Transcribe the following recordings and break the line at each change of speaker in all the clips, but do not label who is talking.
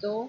2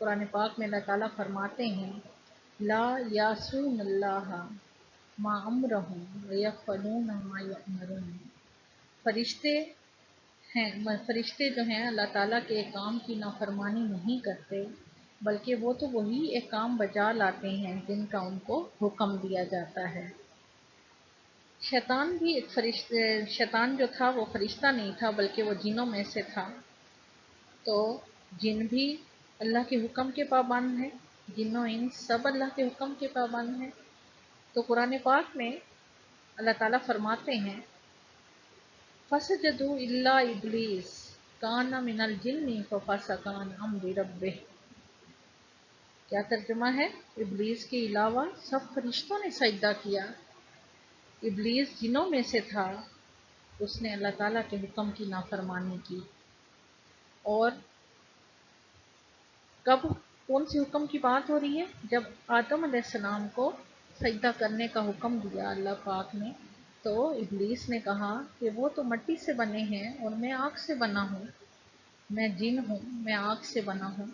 قرآن پاک میں اللہ تعالیٰ فرماتے ہیں لا یاسون اللہ ما امرہم ویفعلون ما یأمرون۔ فرشتے جو ہیں اللہ تعالیٰ کے ایک کام کی نافرمانی نہیں کرتے، بلکہ وہ تو وہی ایک کام بجا لاتے ہیں جن کا ان کو حکم دیا جاتا ہے۔ شیطان بھی شیطان جو تھا وہ فرشتہ نہیں تھا بلکہ وہ جنوں میں سے تھا، تو جن بھی اللہ کے حکم کے پابند ہیں، جن و انس سب اللہ کے حکم کے پابند ہیں۔ تو قرآن پاک میں اللہ تعالیٰ فرماتے ہیں فَسَجَدُوا إِلَّا إِبْلِيسَ كَانَ مِنَ الْجِنِّ فَفَسَقَ عَنْ أَمْرِ رَبِّهِ۔ کیا ترجمہ ہے؟ ابلیس کے علاوہ سب فرشتوں نے سجدہ کیا، ابلیس جنوں میں سے تھا، اس نے اللہ تعالیٰ کے حکم کی نافرمانی کی۔ اور کب کون سے حکم کی بات ہو رہی ہے؟ جب آدم علیہ السلام کو سجدہ کرنے کا حکم دیا اللہ پاک نے، تو ابلیس نے کہا کہ وہ تو مٹی سے بنے ہیں اور میں آگ سے بنا ہوں، میں جن ہوں، میں آگ سے بنا ہوں،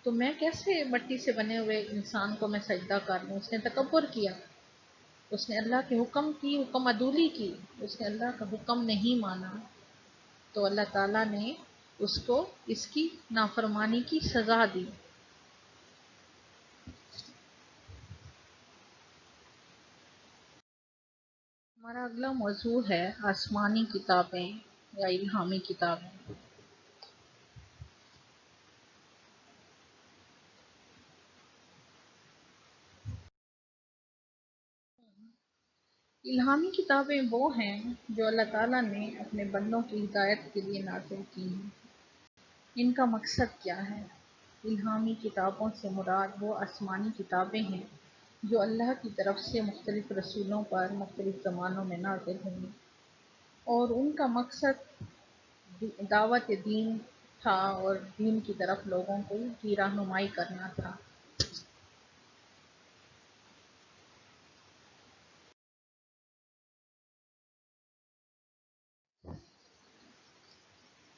تو میں کیسے مٹی سے بنے ہوئے انسان کو میں سجدہ کر لوں؟ اس نے تکبر کیا، اس نے اللہ کے حکم کی حکم عدولی کی، اس نے اللہ کا حکم نہیں مانا، تو اللہ تعالیٰ نے اس کو اس کی نافرمانی کی سزا دی۔ ہمارا اگلا موضوع ہے آسمانی کتابیں یا الہامی کتابیں۔ الہامی کتابیں وہ ہیں جو اللہ تعالیٰ نے اپنے بندوں کی ہدایت کے لیے نازل کی ہیں۔ ان کا مقصد کیا ہے؟ الہامی کتابوں سے مراد وہ آسمانی کتابیں ہیں جو اللہ کی طرف سے مختلف رسولوں پر مختلف زمانوں میں نازل ہوئیں، اور ان کا مقصد دعوت دین تھا اور دین کی طرف لوگوں کو کی رہنمائی کرنا تھا۔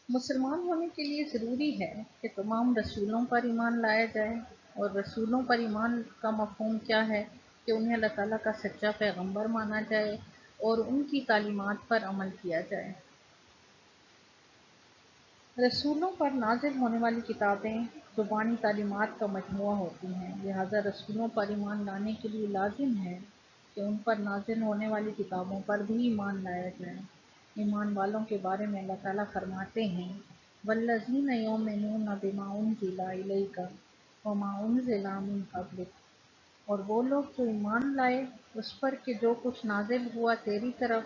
مسلمان ہونے کے لیے ضروری ہے کہ تمام رسولوں پر ایمان لایا جائے، اور رسولوں پر ایمان کا مفہوم کیا ہے؟ کہ انہیں اللہ تعالیٰ کا سچا پیغمبر مانا جائے اور ان کی تعلیمات پر عمل کیا جائے۔ رسولوں پر نازل ہونے والی کتابیں زبانی تعلیمات کا مجموعہ ہوتی ہیں، لہذا رسولوں پر ایمان لانے کے لیے لازم ہے کہ ان پر نازل ہونے والی کتابوں پر بھی ایمان لایا جائے۔ ایمان والوں کے بارے میں اللہ تعالیٰ فرماتے ہیں وَالَّذِينَ يُؤْمِنُونَ بِمَا أُنزِلَ إِلَيْكَ وَمَا أُنزِلَ مِن قَبْلِكَ، اور وہ لوگ جو ایمان لائے اس پر کہ جو کچھ نازل ہوا تیری طرف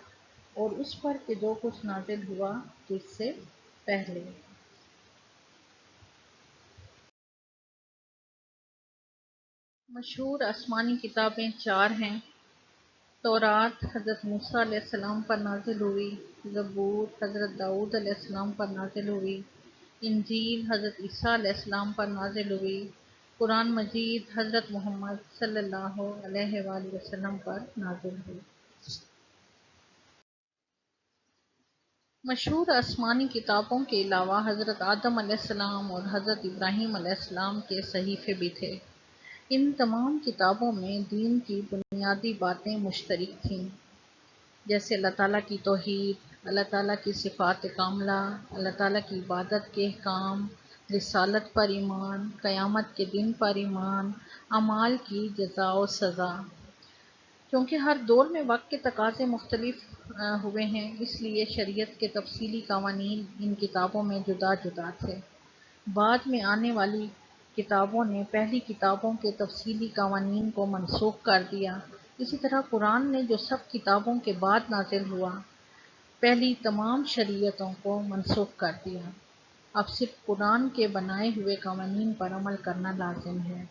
اور اس پر کہ جو کچھ نازل ہوا تجھ سے پہلے۔ مشہور آسمانی کتابیں 4 ہیں۔ تورات حضرت موسیٰ علیہ السلام پر نازل ہوئی، زبور حضرت داؤد علیہ السلام پر نازل ہوئی، انجیل حضرت عیسیٰ علیہ السلام پر نازل ہوئی، قرآن مجید حضرت محمد صلی اللہ علیہ وآلہ وسلم پر نازل ہوئی۔ مشہور آسمانی کتابوں کے علاوہ حضرت آدم علیہ السلام اور حضرت ابراہیم علیہ السلام کے صحیفے بھی تھے۔ ان تمام کتابوں میں دین کی بنیادی باتیں مشترک تھیں، جیسے اللہ تعالیٰ کی توحید، اللہ تعالیٰ کی صفات کاملہ، اللہ تعالیٰ کی عبادت کے احکام، رسالت پر ایمان، قیامت کے دن پر ایمان، اعمال کی جزا و سزا۔ کیونکہ ہر دور میں وقت کے تقاضے مختلف ہوئے ہیں، اس لیے شریعت کے تفصیلی قوانین ان کتابوں میں جدا جدا تھے۔ بعد میں آنے والی کتابوں نے پہلی کتابوں کے تفصیلی قوانین کو منسوخ کر دیا۔ اسی طرح قرآن نے جو سب کتابوں کے بعد نازل ہوا، پہلی تمام شریعتوں کو منسوخ کر دیا۔ اب صرف قرآن کے بنائے ہوئے قوانین پر عمل کرنا لازم ہے۔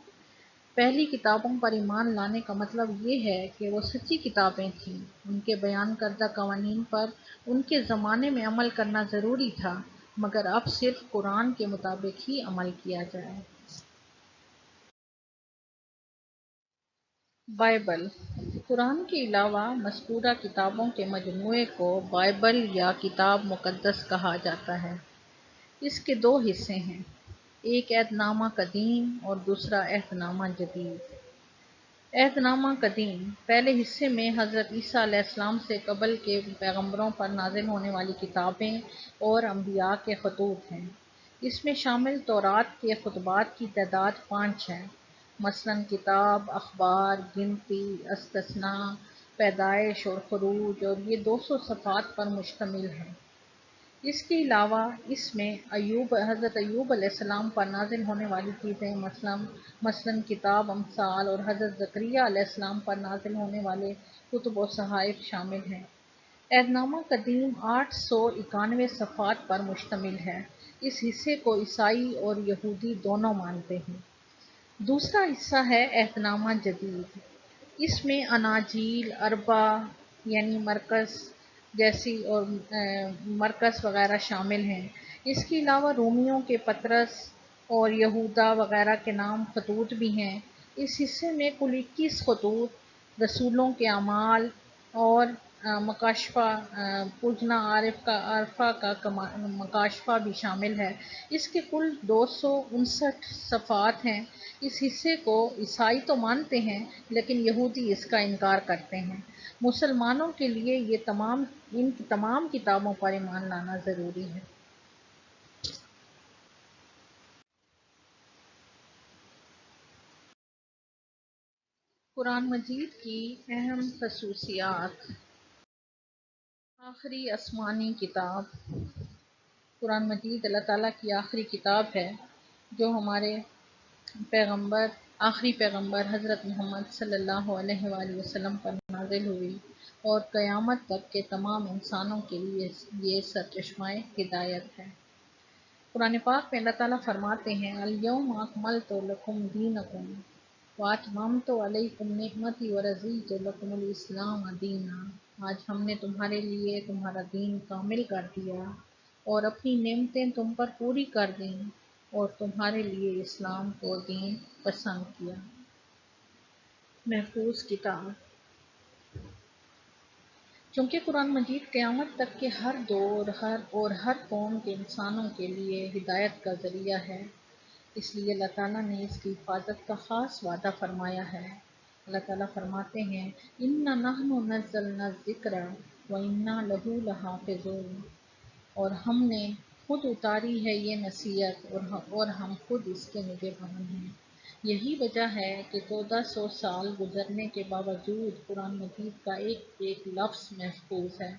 پہلی کتابوں پر ایمان لانے کا مطلب یہ ہے کہ وہ سچی کتابیں تھیں، ان کے بیان کردہ قوانین پر ان کے زمانے میں عمل کرنا ضروری تھا، مگر اب صرف قرآن کے مطابق ہی عمل کیا جائے۔ بائبل قرآن کے علاوہ مذکورہ کتابوں کے مجموعے کو بائبل یا کتاب مقدس کہا جاتا ہے۔ اس کے 2 حصے ہیں، ایک عہد نامہ قدیم اور دوسرا عہد نامہ جدید۔ عہد نامہ قدیم پہلے حصے میں حضرت عیسیٰ علیہ السلام سے قبل کے پیغمبروں پر نازل ہونے والی کتابیں اور انبیاء کے خطوط ہیں۔ اس میں شامل تورات کے خطبات کی تعداد 5 ہے، مثلاً کتاب، اخبار، گنتی، استثناء، پیدائش اور خروج، اور یہ 200 صفحات پر مشتمل ہے۔ اس کے علاوہ اس میں حضرت ایوب علیہ السلام پر نازل ہونے والی چیزیں مثلاً کتاب امثال اور حضرت زکریا علیہ السلام پر نازل ہونے والے کتب و صحائف شامل ہیں۔ عہد نامہ قدیم 891 صفحات پر مشتمل ہے۔ اس حصے کو عیسائی اور یہودی دونوں مانتے ہیں۔ دوسرا حصہ ہے عہد نامہ جدید۔ اس میں اناجیل، اربع یعنی مرقس جیسی اور مرقس وغیرہ شامل ہیں۔ اس کے علاوہ رومیوں کے پطرس اور یہودا وغیرہ کے نام خطوط بھی ہیں۔ اس حصے میں کل 21 خطوط، رسولوں کے اعمال اور مکاشفہ، پوجنا عارفہ کا مکاشفہ بھی شامل ہے۔ اس کے کل 259 صفحات ہیں۔ اس حصے کو عیسائی تو مانتے ہیں لیکن یہودی اس کا انکار کرتے ہیں۔ مسلمانوں کے لیے ان تمام کتابوں پر ایمان لانا ضروری ہے۔ قرآن مجید کی اہم خصوصیات۔ آخری آسمانی کتاب۔ قرآن مجید اللہ تعالیٰ کی آخری کتاب ہے جو ہمارے آخری پیغمبر حضرت محمد صلی اللہ علیہ وآلہ وسلم پر نازل ہوئی اور قیامت تک کے تمام انسانوں کے لیے یہ سرچشمہ ہدایت ہے۔ قرآن پاک میں اللہ تعالیٰ فرماتے ہیں، الیوم اکملت لکم دینکم واتممت علیکم نعمتی ورضیت لکم الاسلام دینا۔ آج ہم نے تمہارے لیے تمہارا دین کامل کر دیا اور اپنی نعمتیں تم پر پوری کر دیں اور تمہارے لیے اسلام کو دین پسند کیا۔ محفوظ کتاب۔ چونکہ قرآن مجید قیامت تک کے ہر دور اور ہر قوم کے انسانوں کے لیے ہدایت کا ذریعہ ہے، اس لیے اللہ تعالیٰ نے اس کی حفاظت کا خاص وعدہ فرمایا ہے۔ اللہ تعالیٰ فرماتے ہیں، اِنَّا نَحْنُ نَزَّلْنَا الذِّکْرَ وَإِنَّا لَهُ لَحَافِظُونَ، اور ہم نے خود اتاری ہے یہ نصیحت اور ہم خود اس کے نگہبان ہیں۔ یہی وجہ ہے کہ 1400 سال گزرنے کے باوجود قرآن مجید کا ایک ایک لفظ محفوظ ہے۔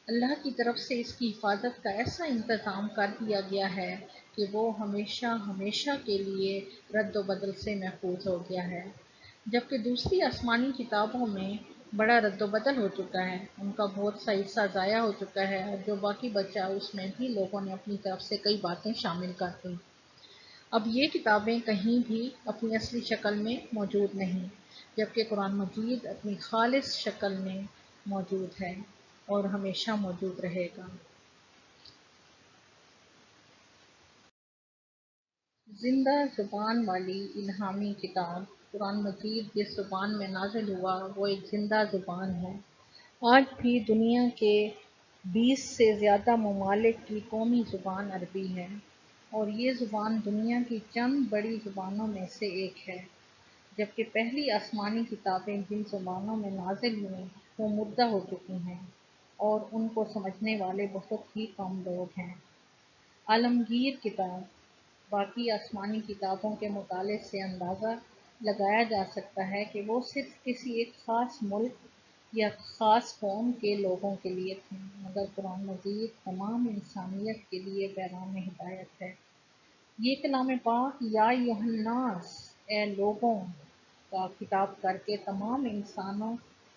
اللہ کی طرف سے اس کی حفاظت کا ایسا انتظام کر دیا گیا ہے کہ وہ ہمیشہ ہمیشہ کے لیے رد و بدل سے محفوظ ہو گیا ہے، جبکہ دوسری آسمانی کتابوں میں بڑا رد و بدل ہو چکا ہے، ان کا بہت سا حصہ ضائع ہو چکا ہے اور جو باقی بچا اس میں بھی لوگوں نے اپنی طرف سے کئی باتیں شامل کر دیں۔ اب یہ کتابیں کہیں بھی اپنی اصلی شکل میں موجود نہیں، جبکہ قرآن مجید اپنی خالص شکل میں موجود ہے اور ہمیشہ موجود رہے گا۔ زندہ زبان والی الہامی کتاب۔ قرآن مجید جس زبان میں نازل ہوا وہ ایک زندہ زبان ہے۔ آج بھی دنیا کے 20 سے زیادہ ممالک کی قومی زبان عربی ہے اور یہ زبان دنیا کی چند بڑی زبانوں میں سے ایک ہے، جبکہ پہلی آسمانی کتابیں جن زبانوں میں نازل ہوئیں وہ مردہ ہو چکی ہیں اور ان کو سمجھنے والے بہت ہی کم لوگ ہیں۔ عالمگیر کتاب۔ باقی آسمانی کتابوں کے مطالعے سے اندازہ لگایا جا سکتا ہے کہ وہ صرف کسی ایک خاص ملک یا خاص قوم کے لوگوں کے لیے تھیں، مگر قرآن مجید تمام انسانیت کے لیے پیغام ہدایت ہے۔ یہ کلام پاک یا ایھا الناس، اے لوگوں کا خطاب کر کے تمام انسانوں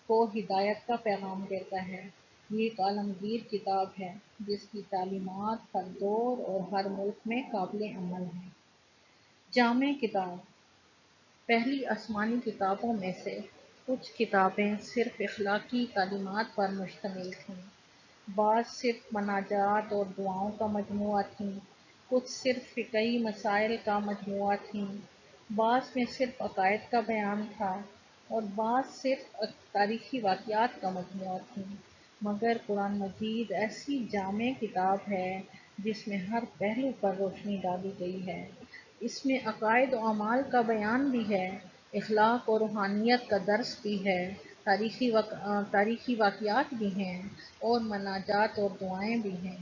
کو ہدایت کا پیغام دیتا ہے۔ یہ ایک عالمگیر کتاب ہے جس کی تعلیمات ہر دور اور ہر ملک میں قابل عمل ہیں۔ جامع کتاب۔ پہلی آسمانی کتابوں میں سے کچھ کتابیں صرف اخلاقی تعلیمات پر مشتمل تھیں، بعض صرف مناجات اور دعاؤں کا مجموعہ تھیں، کچھ صرف فقہی مسائل کا مجموعہ تھیں، بعض میں صرف عقائد کا بیان تھا اور بعض صرف تاریخی واقعات کا مجموعہ تھیں، مگر قرآن مجید ایسی جامع کتاب ہے جس میں ہر پہلو پر روشنی ڈالی گئی ہے۔ اس میں عقائد و اعمال کا بیان بھی ہے، اخلاق اور روحانیت کا درس بھی ہے، تاریخی واقعات بھی ہیں اور مناجات اور دعائیں بھی ہیں۔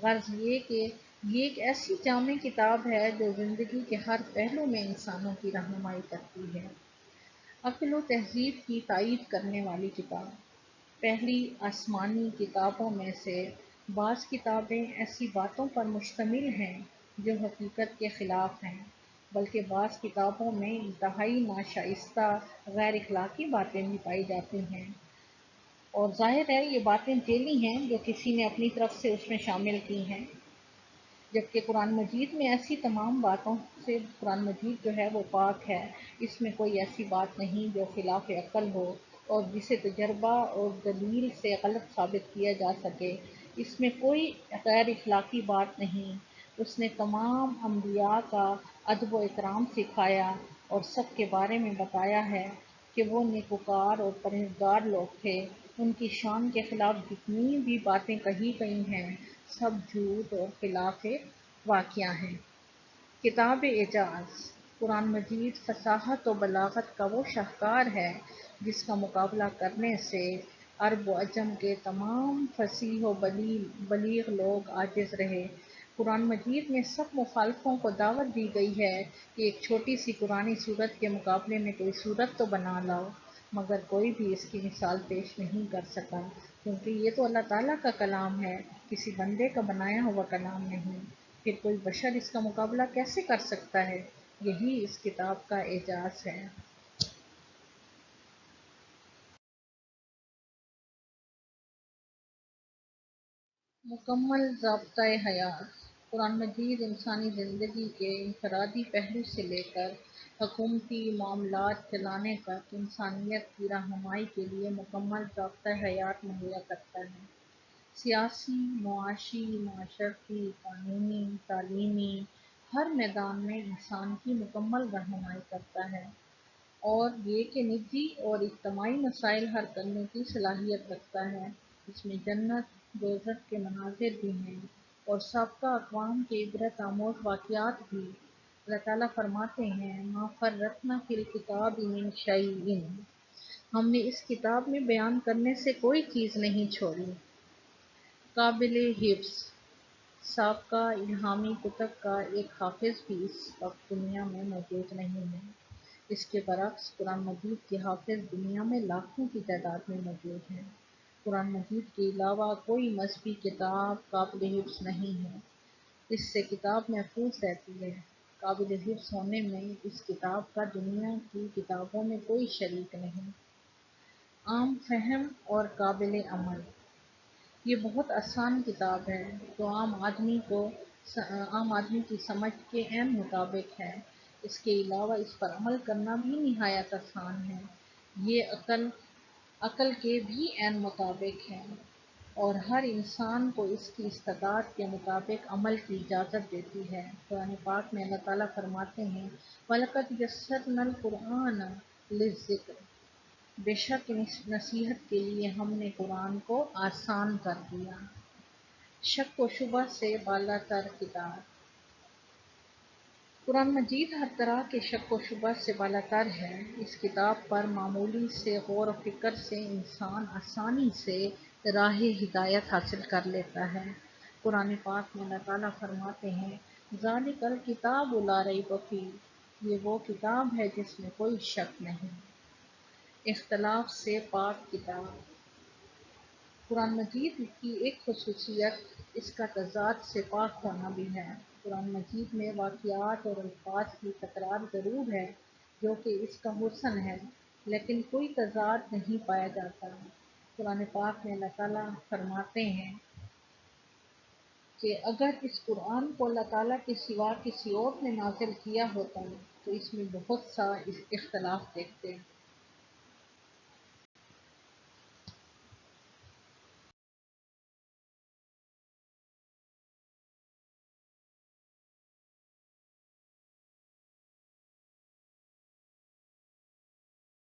غرض یہ کہ یہ ایک ایسی جامع کتاب ہے جو زندگی کے ہر پہلو میں انسانوں کی رہنمائی کرتی ہے۔ عقل و تہذیب کی تائید کرنے والی کتاب۔ پہلی آسمانی کتابوں میں سے بعض کتابیں ایسی باتوں پر مشتمل ہیں جو حقیقت کے خلاف ہیں، بلکہ بعض کتابوں میں انتہائی ناشائستہ غیر اخلاقی باتیں بھی پائی جاتی ہیں، اور ظاہر ہے یہ باتیں ذیلی ہیں جو کسی نے اپنی طرف سے اس میں شامل کی ہیں، جبکہ قرآن مجید میں ایسی تمام باتوں سے قرآن مجید جو ہے وہ پاک ہے۔ اس میں کوئی ایسی بات نہیں جو خلاف عقل ہو اور جسے تجربہ اور دلیل سے غلط ثابت کیا جا سکے۔ اس میں کوئی غیر اخلاقی بات نہیں۔ اس نے تمام انبیاء کا ادب و احترام سکھایا اور سب کے بارے میں بتایا ہے کہ وہ نیکوکار اور پرہیزگار لوگ تھے۔ ان کی شان کے خلاف جتنی بھی باتیں کہی گئی ہیں سب جھوٹ اور خلاف واقعہ ہیں۔ کتاب اعجاز۔ قرآن مجید فصاحت و بلاغت کا وہ شاہکار ہے جس کا مقابلہ کرنے سے عرب و عجم کے تمام فصیح و بلیغ لوگ عاجز رہے۔ قرآن مجید میں سب مخالفوں کو دعوت دی گئی ہے کہ ایک چھوٹی سی قرآنی سورت کے مقابلے میں کوئی سورت تو بنا لاؤ، مگر کوئی بھی اس کی مثال پیش نہیں کر سکا، کیونکہ یہ تو اللہ تعالیٰ کا کلام ہے، کسی بندے کا بنایا ہوا کلام نہیں۔ پھر کوئی بشر اس کا مقابلہ کیسے کر سکتا ہے؟ یہی اس کتاب کا اعجاز ہے۔ مکمل ضابطۂ حیات۔ قرآن مجید انسانی زندگی کے انفرادی پہلو سے لے کر حکومتی معاملات چلانے تک انسانیت کی رہنمائی کے لیے مکمل ضابطۂ حیات مہیا کرتا ہے۔ سیاسی، معاشی، معاشرتی، قانونی، تعلیمی، ہر میدان میں انسان کی مکمل رہنمائی کرتا ہے، اور یہ کہ نجی اور اجتماعی مسائل حل کرنے کی صلاحیت رکھتا ہے۔ اس میں جنت دوزخ کے مناظر بھی ہیں اور سابقہ اقوام کے عبرت آموز واقعات بھی۔ اللہ تعالیٰ فرماتے ہیں مَا فَرَّطْنَا فِی الْکِتَابِ مِن شَیْءٍ، ہم نے اس کتاب میں بیان کرنے سے کوئی چیز نہیں چھوڑی۔ قابل حفظ۔ سابقہ الہامی کتب کا ایک حافظ بھی اس وقت دنیا میں موجود نہیں ہے۔ اس کے برعکس قرآن مجید کے حافظ دنیا میں لاکھوں کی تعداد میں موجود ہیں۔ قرآن مجید کے علاوہ کوئی مذہبی کتاب قابل حفظ نہیں ہے۔ اس سے کتاب محفوظ رہتی ہے۔ قابل حفظ ہونے میں اس کتاب کا دنیا کی کتابوں میں کوئی شریک نہیں۔ عام فہم اور قابل عمل۔ یہ بہت آسان کتاب ہے جو عام آدمی کی سمجھ کے عین مطابق ہے۔ اس کے علاوہ اس پر عمل کرنا بھی نہایت آسان ہے۔ یہ عقل کے بھی عین مطابق ہے اور ہر انسان کو اس کی استطاعت کے مطابق عمل کی اجازت دیتی ہے۔ قرآن پاک میں اللہ تعالیٰ فرماتے ہیں وَلَقَدْ يَسَّرْنَا الْقُرْآنَ لِلذِّکْرِ، بے شک نصیحت کے لیے ہم نے قرآن کو آسان کر دیا۔ شک و شبہ سے بالا تر کتاب۔ قرآن مجید ہر طرح کے شک و شبہ سے بالا تر ہے۔ اس کتاب پر معمولی سے غور و فکر سے انسان آسانی سے راہ ہدایت حاصل کر لیتا ہے۔ قرآن پاک میں اللہ تعالیٰ فرماتے ہیں ذَلِکَ الْکِتَابُ لَا رَیْبَ فِیہ، یہ وہ کتاب ہے جس میں کوئی شک نہیں۔ اختلاف سے پاک کتاب۔ قرآن مجید کی ایک خصوصیت اس کا تضاد سے پاک ہونا بھی ہے۔ قرآن مجید میں واقعات اور الفاظ کی تکرار ضرور ہے جو کہ اس کا حسن ہے، لیکن کوئی تضاد نہیں پایا جاتا۔ قرآن پاک میں اللہ تعالیٰ فرماتے ہیں کہ اگر اس قرآن کو اللہ تعالیٰ کے سوا کسی اور نے نازل کیا ہوتا تو اس میں بہت سا اختلاف دیکھتے۔